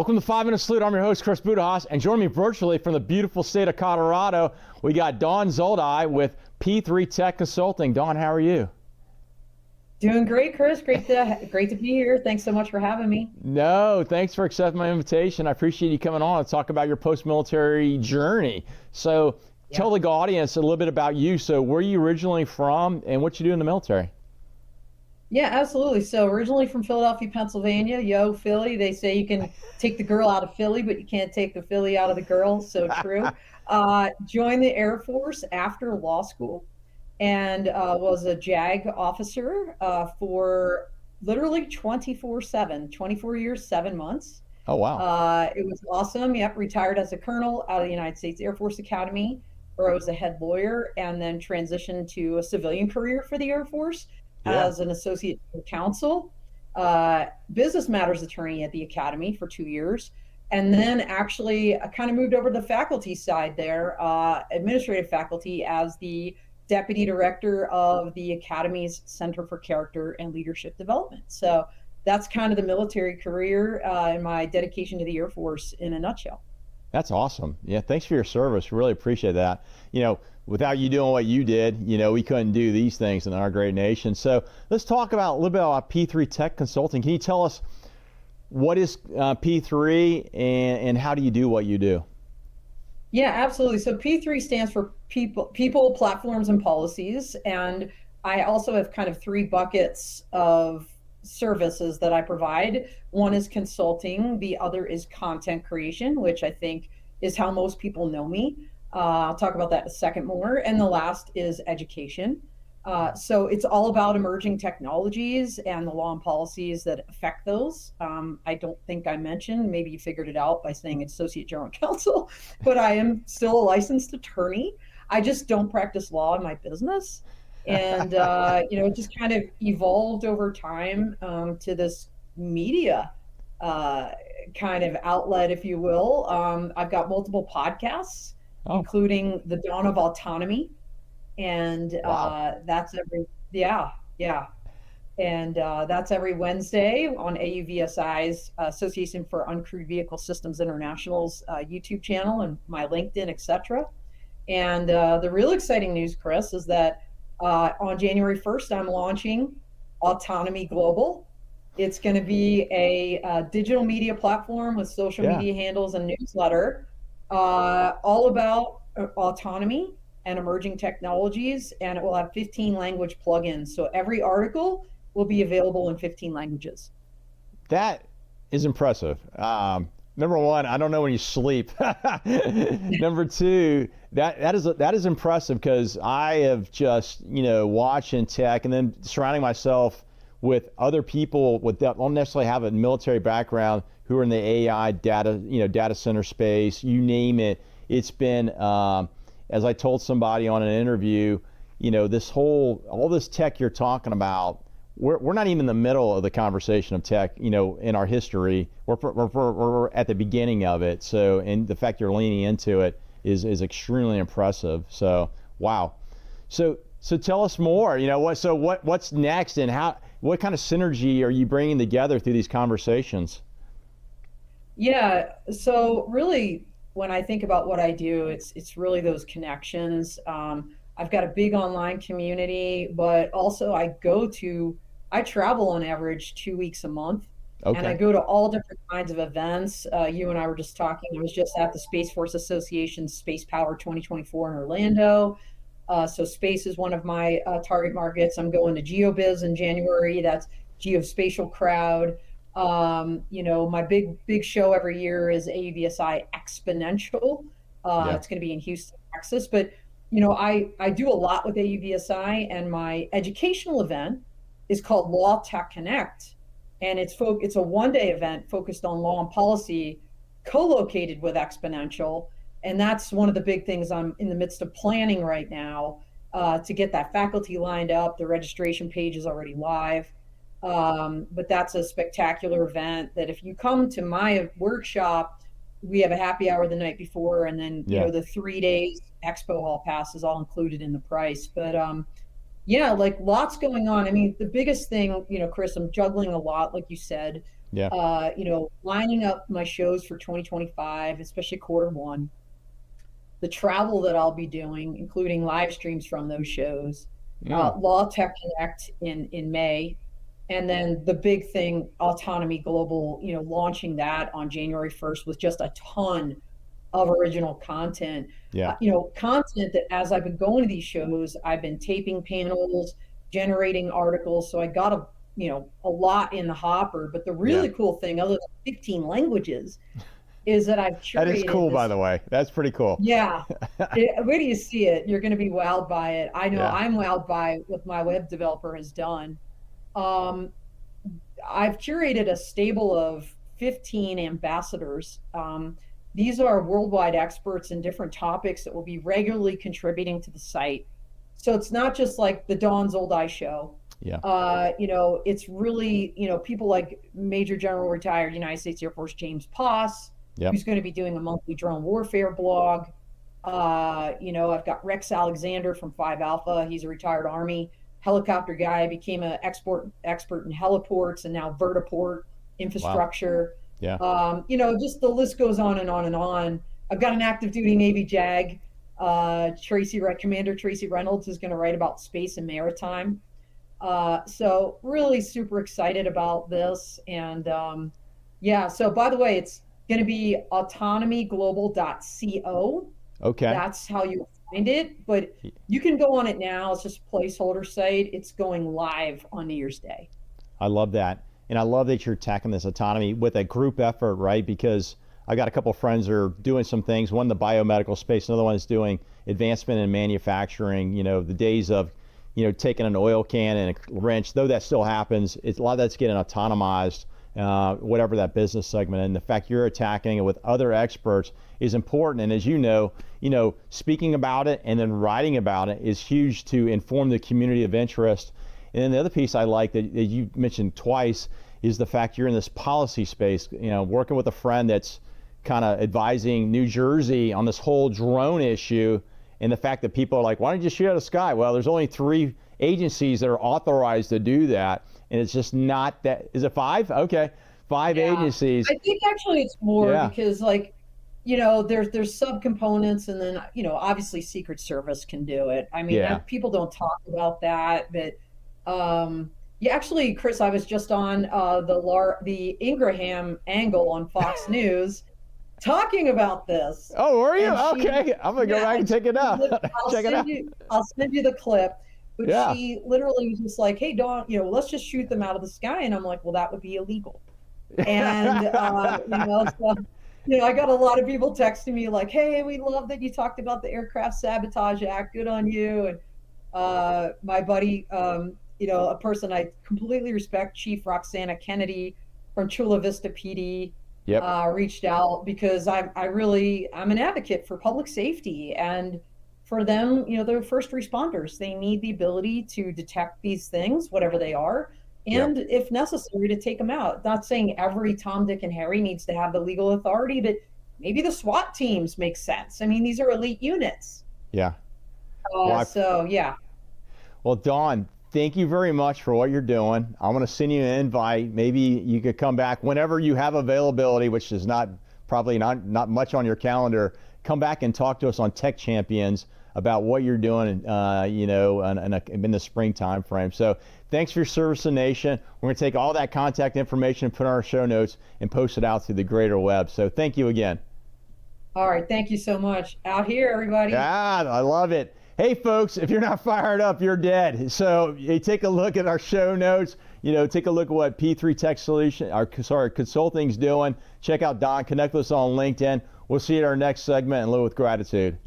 Welcome to 5 Minute Salute. I'm your host, Chris Budihas, and joining me virtually from the beautiful state of Colorado, we got Dawn Zoldi with P3 Tech Consulting. Dawn, how are you? Doing great, Chris. Great to be here. Thanks so much for having me. No, thanks for accepting my invitation. I appreciate you coming on and talk about your post-military journey. So tell the audience a little bit about you. So where are you originally from and what you do in the military? Yeah, absolutely. So originally from Philadelphia, Pennsylvania. Yo, Philly. They say you can take the girl out of Philly, but you can't take the Philly out of the girl. So true. Joined the Air Force after law school and was a JAG officer for literally 24/7, 24 years, 7 months. Oh, wow. It was awesome. Yep, retired as a colonel out of the United States Air Force Academy, where I was a head lawyer, and then transitioned to a civilian career for the Air Force as an associate counsel, business matters attorney at the Academy for 2 years. And then actually I kind of moved over to the faculty side there, administrative faculty, as the deputy director of the Academy's Center for Character and Leadership Development. So that's kind of the military career and my dedication to the Air Force in a nutshell. That's awesome. Yeah, thanks for your service. Really appreciate that. Without you doing what you did, we couldn't do these things in our great nation. So let's talk about a little bit about P3 Tech Consulting. Can you tell us what is P3 and how do you do what you do? Yeah, absolutely. So P3 stands for people, platforms, and policies. And I also have kind of three buckets of services that I provide. One is consulting. The other is content creation, which I think is how most people know me. I'll talk about that in a second more. And the last is education. So it's all about emerging technologies and the law and policies that affect those. I don't think I mentioned, maybe you figured it out by saying Associate General Counsel, but I am still a licensed attorney. I just don't practice law in my business. And, it just kind of evolved over time to this media kind of outlet, if you will. I've got multiple podcasts, including The Dawn of Autonomy. And that's that's every Wednesday on AUVSI's Association for Uncrewed Vehicle Systems International's YouTube channel and my LinkedIn, etc. And the real exciting news, Chris, is that on January 1st, I'm launching Autonomy Global. It's going to be a digital media platform with social media handles and newsletter, all about autonomy and emerging technologies, and it will have 15 language plugins. So every article will be available in 15 languages. That is impressive. Number one, I don't know when you sleep. Number two, that is impressive because I have just watching tech and then surrounding myself with other people that don't necessarily have a military background who are in the AI data center space. You name it. It's been as I told somebody on an interview, all this tech you're talking about. We're not even in the middle of the conversation of tech, in our history. We're at the beginning of it. So, and the fact you're leaning into it is extremely impressive. So, wow. So tell us more. What's next, and what kind of synergy are you bringing together through these conversations? Yeah. So really, when I think about what I do, it's really those connections. I've got a big online community, but also I travel on average 2 weeks a month. Okay. And I go to all different kinds of events. You and I were just talking. I was just at the Space Force Association Space Power 2024 in Orlando. So space is one of my target markets. I'm going to GeoBiz in January. That's geospatial crowd. My big show every year is AUVSI Exponential. It's going to be in Houston, Texas. But I do a lot with AUVSI, and my educational event is called Law Tech Connect, and it's a one-day event focused on law and policy, co-located with Exponential, and that's one of the big things I'm in the midst of planning right now to get that faculty lined up. The registration page is already live, but that's a spectacular event that if you come to my workshop, we have a happy hour the night before, and then the 3 days expo hall pass is all included in the price. But lots going on. I mean, the biggest thing, Chris, I'm juggling a lot, like you said. Yeah. Lining up my shows for 2025, especially quarter one, the travel that I'll be doing, including live streams from those shows, Mm. Law Tech Connect in May, and then the big thing, Autonomy Global, launching that on January 1st with just a ton of original content. Yeah. Content that as I've been going to these shows, I've been taping panels, generating articles. So I got a lot in the hopper. But the Yeah. really cool thing, other than 15 languages, is that I've curated. That is cool, by the way. That's pretty cool. Yeah. Wait till you see it. You're going to be wowed by it. I know I'm wowed by what my web developer has done. I've curated a stable of 15 ambassadors. These are worldwide experts in different topics that will be regularly contributing to the site. So it's not just like the Dawn Zoldi show. Yeah. It's really, people like Major General retired United States Air Force James Poss, who's going to be doing a monthly drone warfare blog. I've got Rex Alexander from 5 Alpha. He's a retired Army helicopter guy, became an expert in heliports and now vertiport infrastructure. Wow. Yeah. Just the list goes on and on and on. I've got an active duty Navy JAG. Commander Tracy Reynolds is going to write about space and maritime. So really super excited about this. And so by the way, it's going to be autonomyglobal.co. Okay. That's how you find it, but you can go on it now. It's just a placeholder site. It's going live on New Year's Day. I love that. And I love that you're tackling this autonomy with a group effort, right? Because I got a couple of friends that are doing some things. One in the biomedical space, another one is doing advancement in manufacturing. The days of, taking an oil can and a wrench, though that still happens, a lot of that's getting autonomized, whatever that business segment. And the fact you're attacking it with other experts is important. And as you know, speaking about it and then writing about it is huge to inform the community of interest. And then the other piece I like that you mentioned twice is the fact you're in this policy space, working with a friend that's kind of advising New Jersey on this whole drone issue, and the fact that people are like, why don't you shoot out of the sky? Well, there's only 3 agencies that are authorized to do that, and it's just not that. Is it 5? Okay, 5 agencies. I think actually it's more because there's subcomponents, and then obviously Secret Service can do it. I mean, people don't talk about that, but actually, Chris, I was just on the Ingraham angle on Fox News talking about this. Oh, were you? Okay. I'm going to go back and check it out. Check it out. I'll send you the clip. But she literally was just like, hey, Dawn, let's just shoot them out of the sky. And I'm like, well, that would be illegal. And, I got a lot of people texting me like, hey, we love that you talked about the Aircraft Sabotage Act. Good on you. And my buddy, a person I completely respect, Chief Roxana Kennedy from Chula Vista PD, reached out because I'm an advocate for public safety, and for them, they're first responders. They need the ability to detect these things, whatever they are, and if necessary, to take them out. Not saying every Tom, Dick, and Harry needs to have the legal authority, but maybe the SWAT teams make sense. I mean, these are elite units. Yeah. Well, Dawn, thank you very much for what you're doing. I'm going to send you an invite. Maybe you could come back whenever you have availability, which is probably not much on your calendar. Come back and talk to us on Tech Champions about what you're doing, in the spring time frame. So thanks for your service to the nation. We're going to take all that contact information, put it on our show notes, and post it out through the greater web. So thank you again. All right. Thank you so much. Out here, everybody. Yeah, I love it. Hey, folks, if you're not fired up, you're dead. So take a look at our show notes. Take a look at what P3 Tech Consulting's doing. Check out Don. Connect with us on LinkedIn. We'll see you at our next segment and live with gratitude.